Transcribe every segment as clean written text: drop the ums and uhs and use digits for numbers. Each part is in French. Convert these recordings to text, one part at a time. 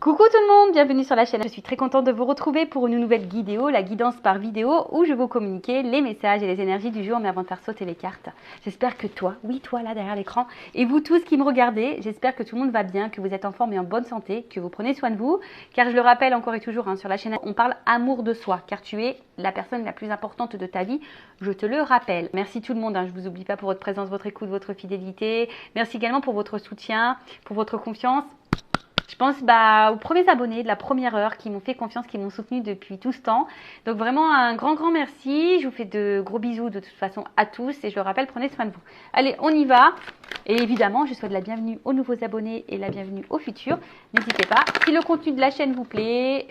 Coucou tout le monde, bienvenue sur la chaîne. Je suis très contente de vous retrouver pour une nouvelle vidéo, la guidance par vidéo, où je vais vous communiquer les messages et les énergies du jour, mais avant de faire sauter les cartes. J'espère que toi, oui toi là derrière l'écran, et vous tous qui me regardez, j'espère que tout le monde va bien, que vous êtes en forme et en bonne santé, que vous prenez soin de vous, car je le rappelle encore et toujours, sur la chaîne, on parle amour de soi, car tu es la personne la plus importante de ta vie, je te le rappelle. Merci tout le monde, je ne vous oublie pas pour votre présence, votre écoute, votre fidélité. Merci également pour votre soutien, pour votre confiance. Je pense aux premiers abonnés de la première heure qui m'ont fait confiance, qui m'ont soutenu depuis tout ce temps. Donc vraiment un grand merci. Je vous fais de gros bisous de toute façon à tous. Et je le rappelle, prenez soin de vous. Allez, on y va. Et évidemment, je souhaite la bienvenue aux nouveaux abonnés et la bienvenue aux futurs. N'hésitez pas. Si le contenu de la chaîne vous plaît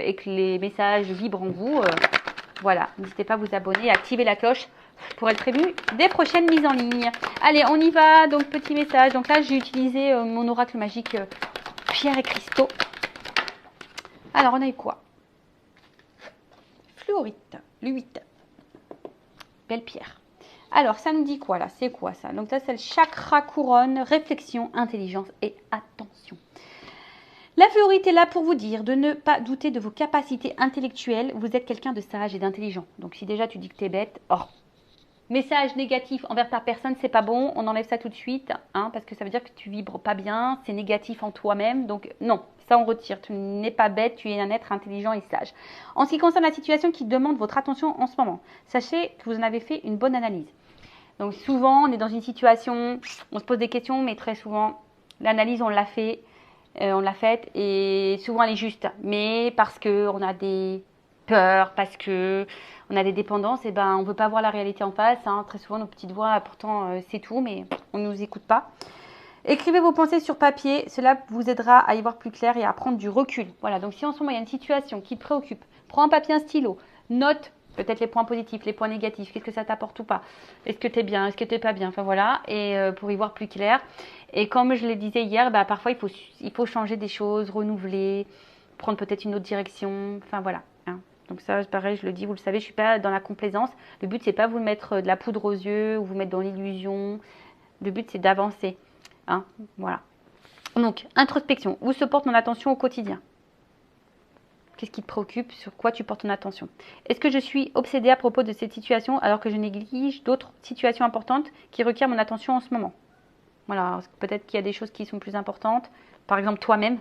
et que les messages vibrent en vous, voilà, n'hésitez pas à vous abonner et à activer la cloche pour être prévenu des prochaines mises en ligne. Allez, on y va. Donc, petit message. Donc là, j'ai utilisé mon oracle magique pierre et cristaux. Alors, on a eu quoi? Fluorite, le 8. Belle pierre. Alors, ça nous dit quoi là? C'est quoi ça? Donc, ça, c'est le chakra couronne, réflexion, intelligence et attention. La fluorite est là pour vous dire de ne pas douter de vos capacités intellectuelles. Vous êtes quelqu'un de sage et d'intelligent. Donc, si déjà tu dis que tu es bête, message négatif envers ta personne, c'est pas bon, on enlève ça tout de suite, parce que ça veut dire que tu vibres pas bien, c'est négatif en toi-même, donc non, ça on retire, tu n'es pas bête, tu es un être intelligent et sage. En ce qui concerne la situation qui demande votre attention en ce moment, sachez que vous en avez fait une bonne analyse. Donc souvent, on est dans une situation, on se pose des questions, mais très souvent, l'analyse on l'a fait, on l'a faite, et souvent elle est juste, mais parce qu'on a des peurs, parce que on a des dépendances, et on ne veut pas voir la réalité en face. Très souvent, nos petites voix, pourtant, c'est tout, mais on ne nous écoute pas. Écrivez vos pensées sur papier. Cela vous aidera à y voir plus clair et à prendre du recul. Voilà, donc si en ce moment, il y a une situation qui te préoccupe, prends un papier, un stylo, note peut-être les points positifs, les points négatifs, qu'est-ce que ça t'apporte ou pas. Est-ce que tu es bien, est-ce que tu n'es pas bien. Enfin voilà, et pour y voir plus clair. Et comme je le disais hier, parfois, il faut changer des choses, renouveler, prendre peut-être une autre direction. Enfin voilà. Donc ça, pareil, je le dis, vous le savez, je ne suis pas dans la complaisance. Le but, c'est pas vous mettre de la poudre aux yeux ou vous mettre dans l'illusion. Le but, c'est d'avancer. Voilà. Donc, introspection. Où se porte mon attention au quotidien? Qu'est-ce qui te préoccupe? Sur quoi tu portes ton attention? Est-ce que je suis obsédée à propos de cette situation alors que je néglige d'autres situations importantes qui requièrent mon attention en ce moment? Voilà, peut-être qu'il y a des choses qui sont plus importantes. Par exemple, toi-même.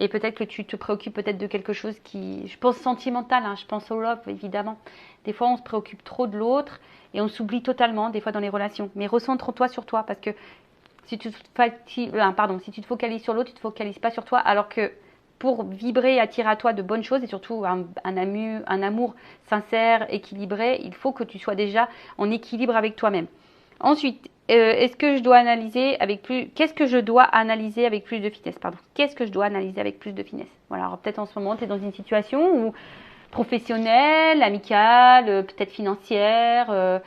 Et peut-être que tu te préoccupes peut-être de quelque chose qui, je pense, sentimental, je pense au love, évidemment. Des fois, on se préoccupe trop de l'autre et on s'oublie totalement, des fois, dans les relations. Mais recentre-toi sur toi, parce que si tu te focalises sur l'autre, tu ne te focalises pas sur toi, alors que pour vibrer et attirer à toi de bonnes choses, et surtout un amour sincère, équilibré, il faut que tu sois déjà en équilibre avec toi-même. Ensuite, qu'est-ce que je dois analyser avec plus de finesse? Qu'est-ce que je dois analyser avec plus de finesse? Voilà, alors peut-être en ce moment, tu es dans une situation où professionnelle, amicale, peut-être financière,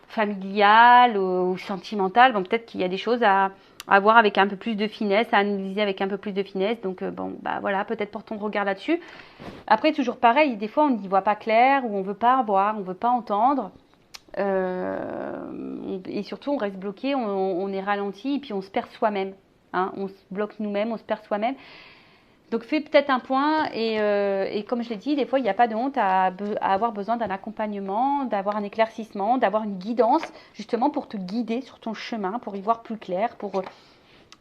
familiale ou sentimentale. Bon, peut-être qu'il y a des choses à voir avec un peu plus de finesse, à analyser avec un peu plus de finesse. Donc, voilà, peut-être porte ton regard là-dessus. Après, toujours pareil, des fois, on n'y voit pas clair ou on ne veut pas voir, on ne veut pas entendre. Et surtout on reste bloqué, on est ralenti et puis on se perd soi-même, on se bloque nous-mêmes, on se perd soi-même. Donc fais peut-être un point et comme je l'ai dit, des fois il n'y a pas de honte à avoir besoin d'un accompagnement, d'avoir un éclaircissement, d'avoir une guidance justement pour te guider sur ton chemin, pour y voir plus clair, pour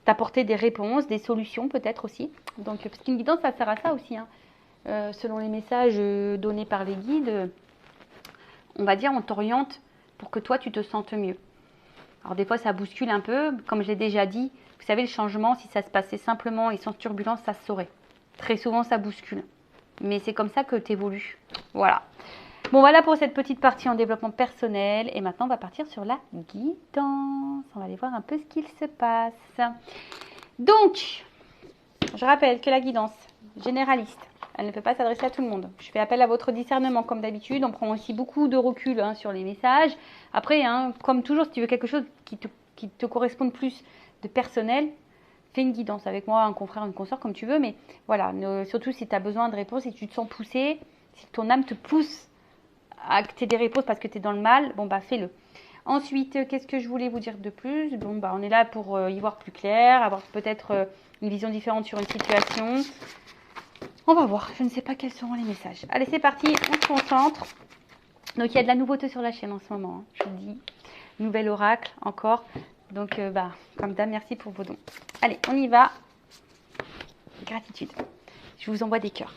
t'apporter des réponses, des solutions peut-être aussi. Donc parce qu'une guidance ça sert à ça aussi, selon les messages donnés par les guides. On va dire, on t'oriente pour que toi, tu te sentes mieux. Alors, des fois, ça bouscule un peu. Comme je l'ai déjà dit, vous savez, le changement, si ça se passait simplement et sans turbulence, ça se saurait. Très souvent, ça bouscule. Mais c'est comme ça que tu évolues. Voilà. Bon, voilà pour cette petite partie en développement personnel. Et maintenant, on va partir sur la guidance. On va aller voir un peu ce qu'il se passe. Donc, je rappelle que la guidance généraliste, elle ne peut pas s'adresser à tout le monde. Je fais appel à votre discernement comme d'habitude. On prend aussi beaucoup de recul sur les messages. Après, comme toujours, si tu veux quelque chose qui te corresponde plus de personnel, fais une guidance avec moi, un confrère, une consoeur, comme tu veux. Mais voilà, surtout si tu as besoin de réponses, si tu te sens poussé, si ton âme te pousse à que tu aies des réponses parce que tu es dans le mal, fais-le. Ensuite, qu'est-ce que je voulais vous dire de plus? Bon, bah, on est là pour y voir plus clair, avoir peut-être une vision différente sur une situation. On va voir, je ne sais pas quels seront les messages. Allez, c'est parti, on se concentre. Donc, il y a de la nouveauté sur la chaîne en ce moment, hein, je vous dis. Nouvel oracle, encore. Donc, comme d'hab, merci pour vos dons. Allez, on y va. Gratitude. Je vous envoie des cœurs.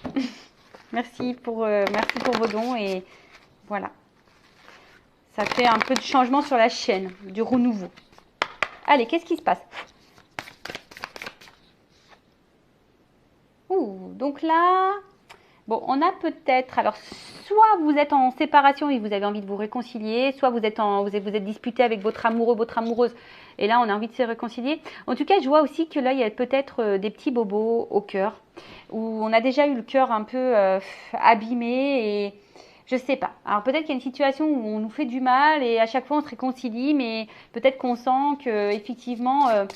merci pour vos dons et voilà. Ça fait un peu de changement sur la chaîne, du renouveau. Allez, qu'est-ce qui se passe? Ouh, donc là, bon, on a peut-être, alors, soit vous êtes en séparation et vous avez envie de vous réconcilier, soit vous êtes disputé avec votre amoureux, votre amoureuse, et là, on a envie de se réconcilier. En tout cas, je vois aussi que là, il y a peut-être des petits bobos au cœur, où on a déjà eu le cœur un peu abîmé et je sais pas. Alors peut-être qu'il y a une situation où on nous fait du mal et à chaque fois on se réconcilie, mais peut-être qu'on sent que effectivement, peut-être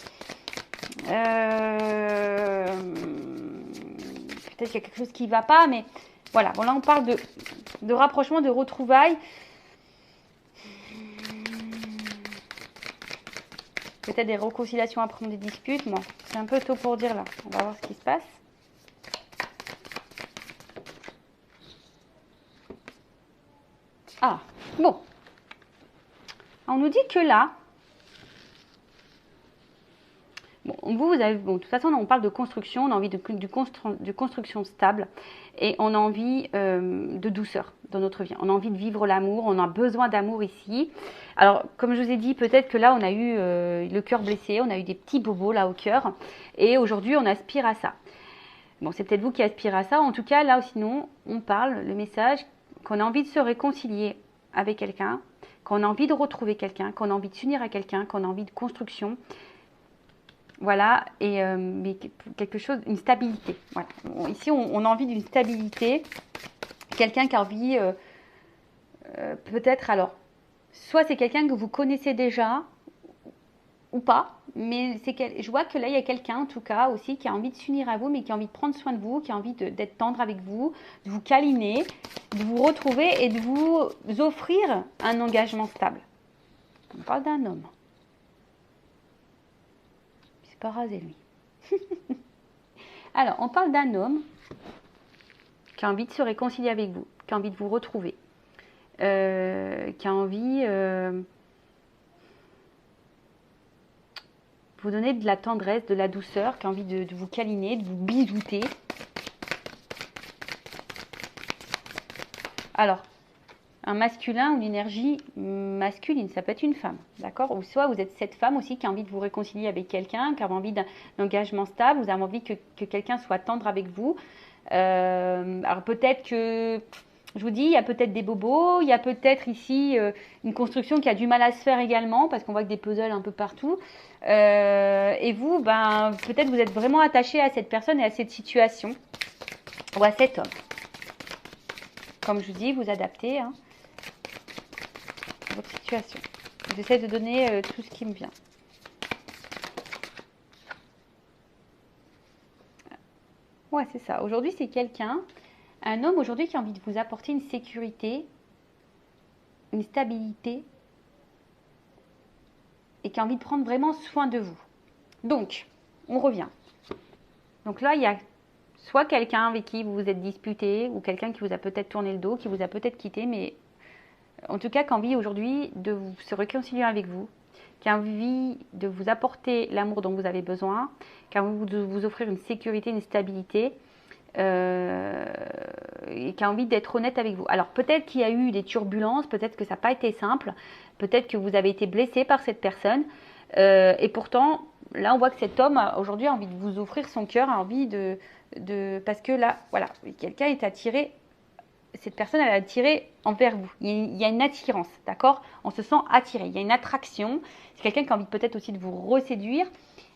qu'il y a quelque chose qui ne va pas, mais voilà. Bon là on parle de rapprochement, de retrouvailles. Peut-être des réconciliations après des disputes. Bon, c'est un peu tôt pour dire là. On va voir ce qui se passe. Ah, bon. On nous dit que là, bon, vous avez, bon, de toute façon, on parle de construction, on a envie de construction stable et on a envie de douceur dans notre vie. On a envie de vivre l'amour, on a besoin d'amour ici. Alors, comme je vous ai dit, peut-être que là, on a eu le cœur blessé, on a eu des petits bobos là au cœur et aujourd'hui, on aspire à ça. Bon, c'est peut-être vous qui aspirez à ça. En tout cas, là, sinon, on parle, le message, qu'on a envie de se réconcilier avec quelqu'un, qu'on a envie de retrouver quelqu'un, qu'on a envie de s'unir à quelqu'un, qu'on a envie de construction. Voilà, et mais quelque chose, une stabilité. Voilà. Ici, on a envie d'une stabilité. Quelqu'un qui a envie, peut-être, alors, soit c'est quelqu'un que vous connaissez déjà, ou pas, mais je vois que là, il y a quelqu'un, en tout cas, aussi, qui a envie de s'unir à vous, mais qui a envie de prendre soin de vous, qui a envie d'être tendre avec vous, de vous câliner, de vous retrouver et de vous offrir un engagement stable. On parle d'un homme. C'est pas rasé, lui. Alors, on parle d'un homme qui a envie de se réconcilier avec vous, qui a envie de vous retrouver, qui a envie de vous donner de la tendresse, de la douceur, qui a envie de vous câliner, de vous bisouter. Alors, un masculin ou une énergie masculine, ça peut être une femme, d'accord? Ou soit vous êtes cette femme aussi qui a envie de vous réconcilier avec quelqu'un, qui a envie d'un engagement stable, vous avez envie que quelqu'un soit tendre avec vous. Alors peut-être que, je vous dis, il y a peut-être des bobos, il y a peut-être ici une construction qui a du mal à se faire également, parce qu'on voit que des puzzles un peu partout. Et vous, ben, peut-être vous êtes vraiment attaché à cette personne et à cette situation, ou à cet homme. Comme je vous dis, vous adaptez à votre situation. J'essaie de donner tout ce qui me vient. Ouais, c'est ça. Aujourd'hui, c'est quelqu'un, un homme aujourd'hui qui a envie de vous apporter une sécurité, une stabilité et qui a envie de prendre vraiment soin de vous. Donc, on revient. Donc là, il y a soit quelqu'un avec qui vous vous êtes disputé ou quelqu'un qui vous a peut-être tourné le dos, qui vous a peut-être quitté, mais en tout cas, qui a envie aujourd'hui de se réconcilier avec vous, qui a envie de vous apporter l'amour dont vous avez besoin, qui a envie de vous offrir une sécurité, une stabilité, et qui a envie d'être honnête avec vous. Alors peut-être qu'il y a eu des turbulences, peut-être que ça n'a pas été simple, peut-être que vous avez été blessé par cette personne, et pourtant, là on voit que cet homme aujourd'hui a envie de vous offrir son cœur, a envie parce que là, voilà, quelqu'un est attiré. Cette personne, elle est attirée envers vous. Il y a une attirance, d'accord? On se sent attiré, il y a une attraction. C'est quelqu'un qui a envie peut-être aussi de vous reséduire.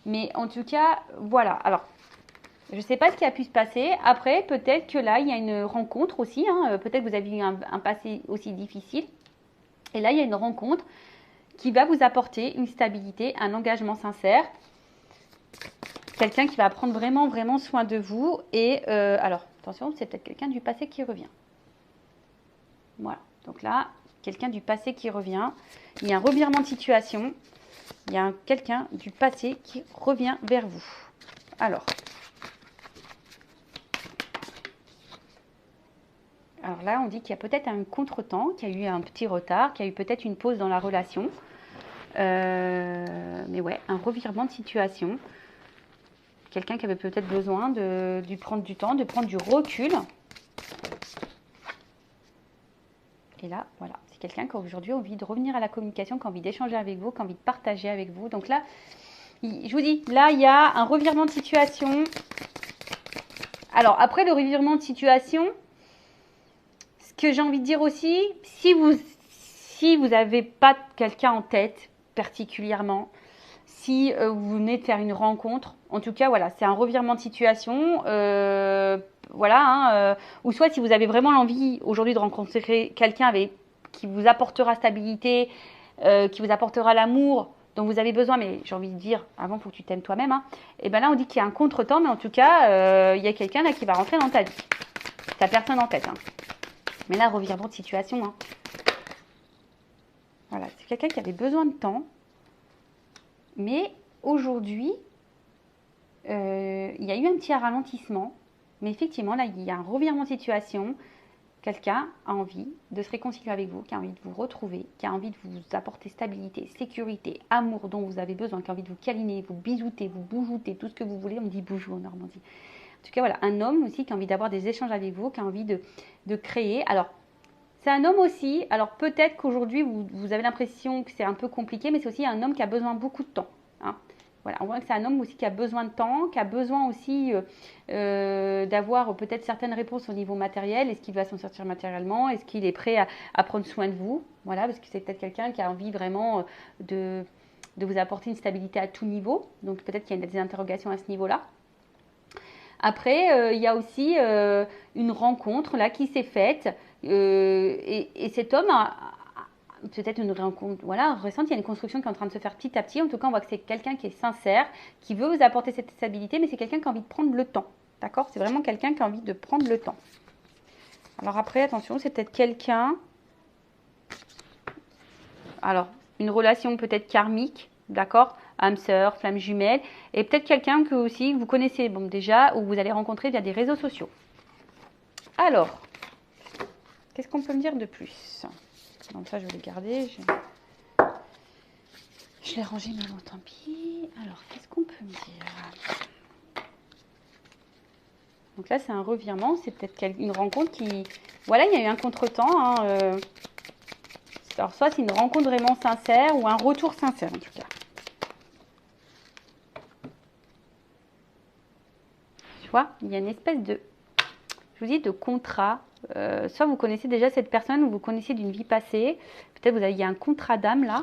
Mais en tout cas, voilà. Alors, je ne sais pas ce qui a pu se passer. Après, peut-être que là, il y a une rencontre aussi. Peut-être que vous avez eu un passé aussi difficile. Et là, il y a une rencontre qui va vous apporter une stabilité, un engagement sincère. Quelqu'un qui va prendre vraiment, vraiment soin de vous. Et alors, attention, c'est peut-être quelqu'un du passé qui revient. Voilà, donc là, quelqu'un du passé qui revient. Il y a un revirement de situation. Il y a quelqu'un du passé qui revient vers vous. Alors là, on dit qu'il y a peut-être un contretemps, qu'il y a eu un petit retard, qu'il y a eu peut-être une pause dans la relation. Mais ouais, un revirement de situation. Quelqu'un qui avait peut-être besoin de prendre du temps, de prendre du recul. Et là, voilà, c'est quelqu'un qui a aujourd'hui envie de revenir à la communication, qui a envie d'échanger avec vous, qui a envie de partager avec vous. Donc là, je vous dis, là, il y a un revirement de situation. Alors, après le revirement de situation, ce que j'ai envie de dire aussi, si vous n'avez pas quelqu'un en tête particulièrement, si vous venez de faire une rencontre, en tout cas, voilà, c'est un revirement de situation. Ou soit si vous avez vraiment l'envie aujourd'hui de rencontrer quelqu'un qui vous apportera stabilité, qui vous apportera l'amour dont vous avez besoin, mais j'ai envie de dire, avant, il faut que tu t'aimes toi-même. Et bien là, on dit qu'il y a un contretemps, mais en tout cas, il y a quelqu'un là qui va rentrer dans ta vie. T'as personne en tête. Mais là, revirement de situation. Voilà, c'est quelqu'un qui avait besoin de temps. Mais aujourd'hui, il y a eu un petit ralentissement. Mais effectivement, là, il y a un revirement de situation. Quelqu'un a envie de se réconcilier avec vous, qui a envie de vous retrouver, qui a envie de vous apporter stabilité, sécurité, amour dont vous avez besoin, qui a envie de vous câliner, vous bisouter, vous boujoutez, tout ce que vous voulez. On dit boujou en Normandie. En tout cas, voilà, un homme aussi qui a envie d'avoir des échanges avec vous, qui a envie de créer. Alors, c'est un homme aussi, alors peut-être qu'aujourd'hui, vous avez l'impression que c'est un peu compliqué, mais c'est aussi un homme qui a besoin beaucoup de temps. Voilà, on voit que c'est un homme aussi qui a besoin de temps, qui a besoin aussi d'avoir peut-être certaines réponses au niveau matériel. Est-ce qu'il va s'en sortir matériellement? Est-ce qu'il est prêt à prendre soin de vous? Voilà, parce que c'est peut-être quelqu'un qui a envie vraiment de vous apporter une stabilité à tout niveau. Donc peut-être qu'il y a des interrogations à ce niveau-là. Après, il y a aussi une rencontre là qui s'est faite et cet homme a peut-être une rencontre récente, il y a une construction qui est en train de se faire petit à petit. En tout cas, on voit que c'est quelqu'un qui est sincère, qui veut vous apporter cette stabilité, mais c'est quelqu'un qui a envie de prendre le temps. D'accord? C'est vraiment quelqu'un qui a envie de prendre le temps. Alors après, attention, c'est peut-être quelqu'un... Alors, une relation peut-être karmique, d'accord? Âme sœur, flamme jumelle, et peut-être quelqu'un que aussi vous connaissez déjà, ou vous allez rencontrer via des réseaux sociaux. Alors, qu'est-ce qu'on peut me dire de plus? Donc ça, je vais le garder. Je l'ai rangé, mais bon, tant pis. Alors, qu'est-ce qu'on peut me dire? Donc là, c'est un revirement. C'est peut-être une rencontre qui... Voilà, il y a eu un contretemps. Alors, soit c'est une rencontre vraiment sincère ou un retour sincère, en tout cas. Tu vois, il y a une espèce de... Je vous dis, de contrat. Soit vous connaissez déjà cette personne ou vous connaissez d'une vie passée. Peut-être il y a un contrat d'âme là.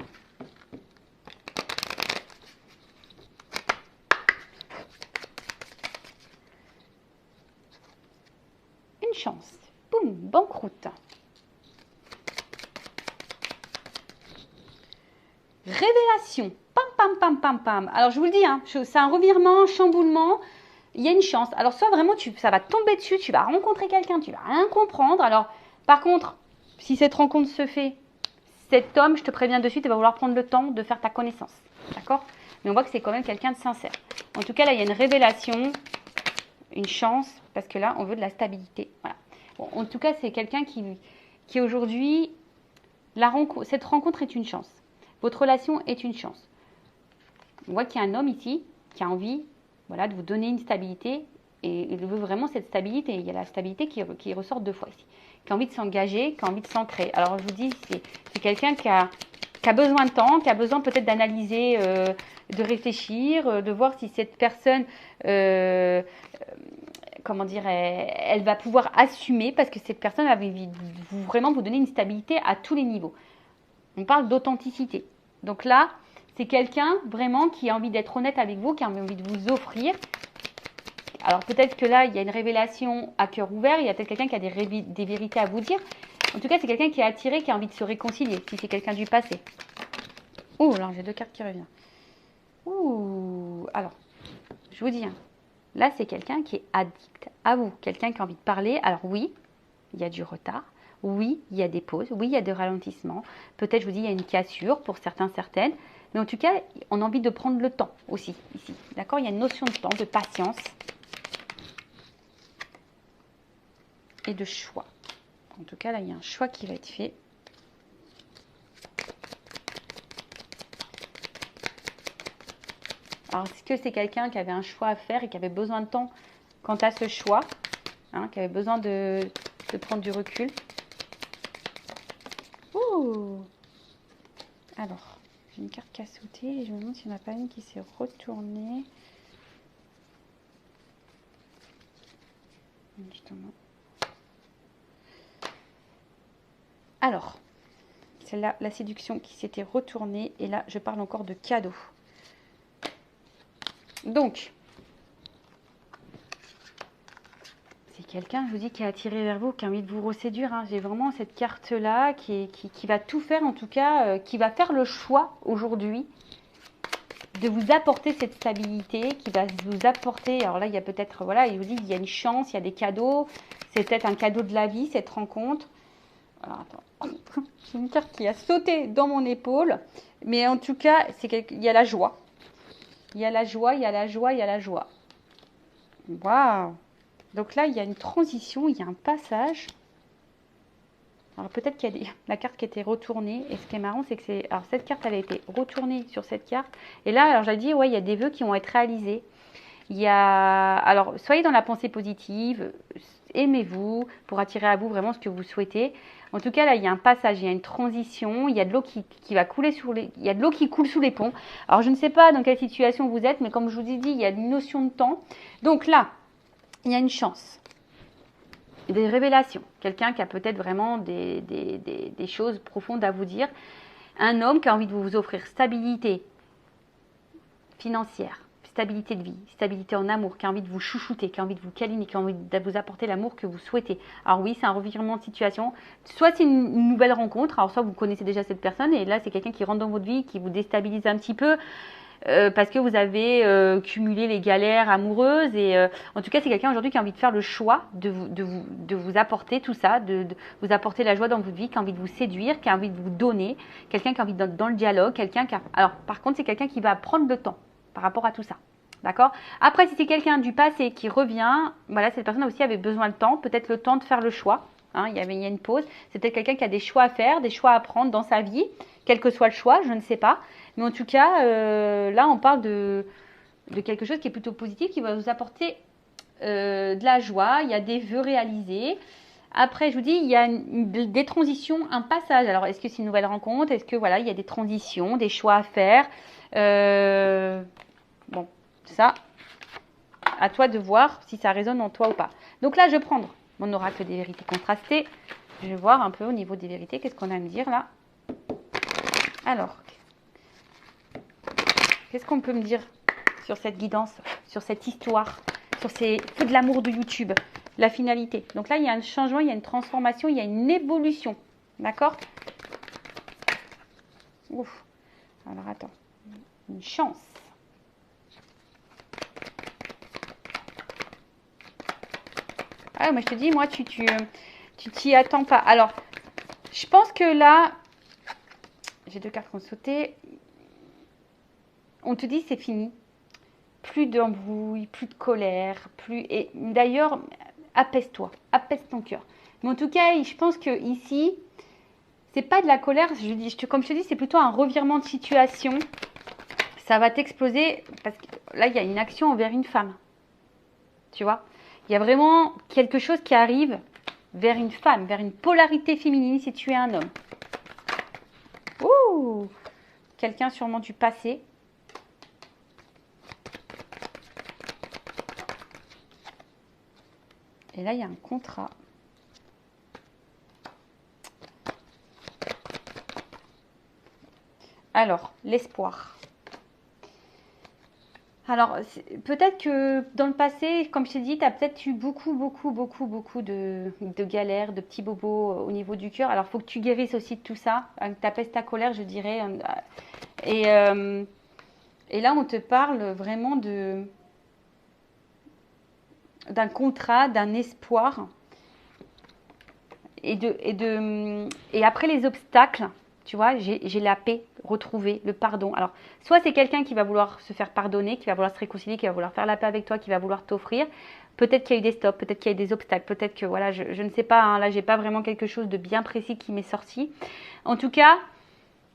Une chance. Boum, banqueroute. Révélation. Pam, pam, pam, pam, pam. Alors je vous le dis, c'est un revirement, chamboulement. Il y a une chance. Alors, soit vraiment, ça va tomber dessus, tu vas rencontrer quelqu'un, tu vas rien comprendre. Alors, par contre, si cette rencontre se fait, cet homme, je te préviens de suite, il va vouloir prendre le temps de faire ta connaissance. D'accord? Mais on voit que c'est quand même quelqu'un de sincère. En tout cas, là, il y a une révélation, une chance, parce que là, on veut de la stabilité. Voilà. Bon, en tout cas, c'est quelqu'un qui aujourd'hui, cette rencontre est une chance. Votre relation est une chance. On voit qu'il y a un homme ici qui a envie... Voilà, de vous donner une stabilité, et il veut vraiment cette stabilité. Il y a la stabilité qui ressort deux fois ici, qui a envie de s'engager, qui a envie de s'ancrer. Alors je vous dis, c'est quelqu'un qui a besoin de temps, qui a besoin peut-être d'analyser, de réfléchir, de voir si cette personne, comment dire, elle va pouvoir assumer, parce que cette personne va vraiment vous donner une stabilité à tous les niveaux. On parle d'authenticité. Donc là, c'est quelqu'un vraiment qui a envie d'être honnête avec vous, qui a envie de vous offrir. Alors peut-être que là, il y a une révélation à cœur ouvert, il y a peut-être quelqu'un qui a des vérités à vous dire. En tout cas, c'est quelqu'un qui est attiré, qui a envie de se réconcilier, si c'est quelqu'un du passé. Ouh, alors j'ai deux cartes qui reviennent. Ouh, alors, je vous dis, là c'est quelqu'un qui est addict à vous, quelqu'un qui a envie de parler. Alors oui, il y a du retard. Oui, il y a des pauses, oui, il y a des ralentissements. Peut-être, je vous dis, il y a une cassure pour certains, certaines. Mais en tout cas, on a envie de prendre le temps aussi, ici. D'accord? Il y a une notion de temps, de patience et de choix. En tout cas, là, il y a un choix qui va être fait. Alors, est-ce que c'est quelqu'un qui avait un choix à faire et qui avait besoin de temps quant à ce choix, hein, qui avait besoin de prendre du recul? Ouh! Alors, j'ai une carte qui a sauté et je me demande s'il n'y en a pas une qui s'est retournée. Justement. Alors, c'est là la séduction qui s'était retournée et là, je parle encore de cadeau. Donc, c'est quelqu'un, je vous dis, qui est attiré vers vous, qui a envie de vous reséduire. Hein. J'ai vraiment cette carte-là qui va tout faire, en tout cas, qui va faire le choix aujourd'hui de vous apporter cette stabilité, qui va vous apporter, alors là, il y a peut-être, voilà, il vous dit, il y a une chance, il y a des cadeaux, c'est peut-être un cadeau de la vie, cette rencontre. Alors, attends, j'ai une carte qui a sauté dans mon épaule, mais en tout cas, il y a la joie. Il y a la joie, il y a la joie, il y a la joie. Waouh! Donc là, il y a une transition, il y a un passage. Alors peut-être qu'il y a la carte qui a été retournée. Et ce qui est marrant, c'est que alors cette carte, elle a été retournée sur cette carte. Et là, alors j'ai dit, ouais, il y a des vœux qui vont être réalisés. Il y a, alors soyez dans la pensée positive, aimez-vous pour attirer à vous vraiment ce que vous souhaitez. En tout cas, là, il y a un passage, il y a une transition, il y a de l'eau qui va couler il y a de l'eau qui coule sous les ponts. Alors je ne sais pas dans quelle situation vous êtes, mais comme je vous ai dit, il y a une notion de temps. Donc là, il y a une chance. Des révélations, quelqu'un qui a peut-être vraiment des choses profondes à vous dire, un homme qui a envie de vous offrir stabilité financière, stabilité de vie, stabilité en amour, qui a envie de vous chouchouter, qui a envie de vous câliner, qui a envie de vous apporter l'amour que vous souhaitez. Alors oui, c'est un revirement de situation, soit c'est une nouvelle rencontre, alors soit vous connaissez déjà cette personne et là c'est quelqu'un qui rentre dans votre vie, qui vous déstabilise un petit peu, parce que vous avez cumulé les galères amoureuses et en tout cas c'est quelqu'un aujourd'hui qui a envie de faire le choix de vous apporter tout ça, de vous apporter la joie dans votre vie, qui a envie de vous séduire, qui a envie de vous donner, quelqu'un qui a envie d'être dans le dialogue, quelqu'un qui a... Alors par contre c'est quelqu'un qui va prendre le temps par rapport à tout ça. D'accord? Après, si c'est quelqu'un du passé qui revient, voilà, cette personne aussi avait besoin de temps, peut-être le temps de faire le choix. Hein, il y a une pause. C'est peut-être quelqu'un qui a des choix à faire, des choix à prendre dans sa vie, quel que soit le choix, je ne sais pas. Mais en tout cas, là, on parle de quelque chose qui est plutôt positif, qui va vous apporter de la joie. Il y a des vœux réalisés. Après, je vous dis, il y a des transitions, un passage. Alors, est-ce que c'est une nouvelle rencontre? Est-ce que, voilà, il y a des transitions, des choix à faire? Bon, ça, à toi de voir si ça résonne en toi ou pas. Donc là, je vais prendre mon oracle des vérités contrastées. Je vais voir un peu au niveau des vérités, qu'est-ce qu'on a à me dire là. Alors, qu'est-ce qu'on peut me dire sur cette guidance, sur cette histoire, sur ces feux de l'amour de YouTube, la finalité. Donc là, il y a un changement, il y a une transformation, il y a une évolution. D'accord? Ouf. Alors, attends. Une chance. Ah, mais je te dis, moi, tu t'y attends pas. Alors, je pense que là, j'ai deux cartes qui ont sauté. On te dit, c'est fini. Plus d'embrouille, plus de colère, plus... Et d'ailleurs, apaise-toi, apaise ton cœur. Mais en tout cas, je pense que ici, c'est pas de la colère. Comme je te dis, c'est plutôt un revirement de situation. Ça va t'exploser parce que là, il y a une action envers une femme. Tu vois? Il y a vraiment quelque chose qui arrive vers une femme, vers une polarité féminine si tu es un homme. Ouh! Quelqu'un sûrement du passé. Et là, il y a un contrat. Alors, l'espoir. Alors, peut-être que dans le passé, comme je t'ai dit, tu as peut-être eu beaucoup de galères, de petits bobos au niveau du cœur. Alors, il faut que tu guérisses aussi de tout ça, que tu apaises ta colère, je dirais. Et là, on te parle vraiment d'un contrat, d'un espoir. Et après les obstacles, tu vois, j'ai la paix retrouvée, le pardon. Alors, soit c'est quelqu'un qui va vouloir se faire pardonner, qui va vouloir se réconcilier, qui va vouloir faire la paix avec toi, qui va vouloir t'offrir. Peut-être qu'il y a eu des stops, peut-être qu'il y a eu des obstacles, peut-être que, voilà, je ne sais pas, hein, là, j'ai pas vraiment quelque chose de bien précis qui m'est sorti. En tout cas,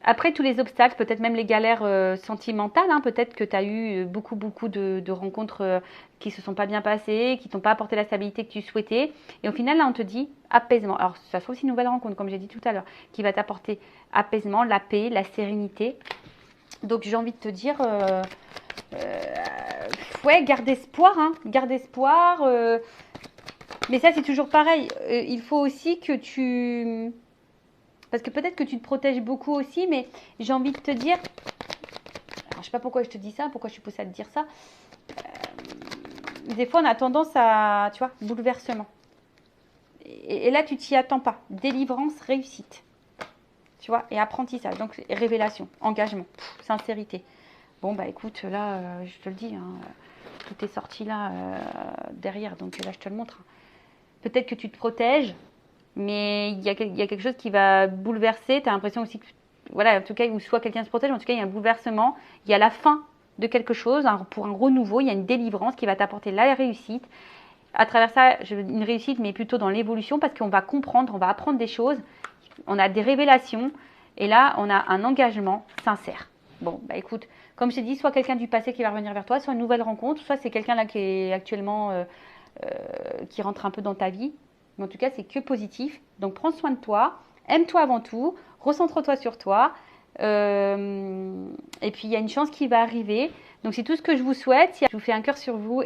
après tous les obstacles, peut-être même les galères sentimentales, hein, peut-être que tu as eu beaucoup de rencontres qui se sont pas bien passées, qui t'ont pas apporté la stabilité que tu souhaitais. Et au final, là, on te dit apaisement. Alors, ça sera aussi une nouvelle rencontre, comme j'ai dit tout à l'heure, qui va t'apporter apaisement, la paix, la sérénité. Donc, j'ai envie de te dire, ouais, garde espoir, hein, garde espoir. Mais ça, c'est toujours pareil. Il faut aussi que tu... Parce que peut-être que tu te protèges beaucoup aussi, mais j'ai envie de te dire, alors, je ne sais pas pourquoi je te dis ça, pourquoi je suis poussée à te dire ça. Des fois, on a tendance à, tu vois, bouleversement. Et là, tu t'y attends pas. Délivrance, réussite. Tu vois, et apprentissage. Donc, révélation, engagement, sincérité. Bon, bah écoute, là, je te le dis, hein, tout est sorti là, derrière. Donc là, je te le montre. Peut-être que tu te protèges. Mais il y a quelque chose qui va bouleverser. Tu as l'impression aussi que, voilà, en tout cas, ou soit quelqu'un se protège, en tout cas, il y a un bouleversement. Il y a la fin de quelque chose pour un renouveau. Il y a une délivrance qui va t'apporter la réussite. À travers ça, une réussite, mais plutôt dans l'évolution, parce qu'on va comprendre, on va apprendre des choses. On a des révélations. Et là, on a un engagement sincère. Bon, bah écoute, comme je t'ai dit, soit quelqu'un du passé qui va revenir vers toi, soit une nouvelle rencontre, soit c'est quelqu'un là qui est actuellement, qui rentre un peu dans ta vie. Mais en tout cas, c'est que positif. Donc, prends soin de toi. Aime-toi avant tout. Recentre-toi sur toi. Et puis, il y a une chance qui va arriver. Donc, c'est tout ce que je vous souhaite. Je vous fais un cœur sur vous.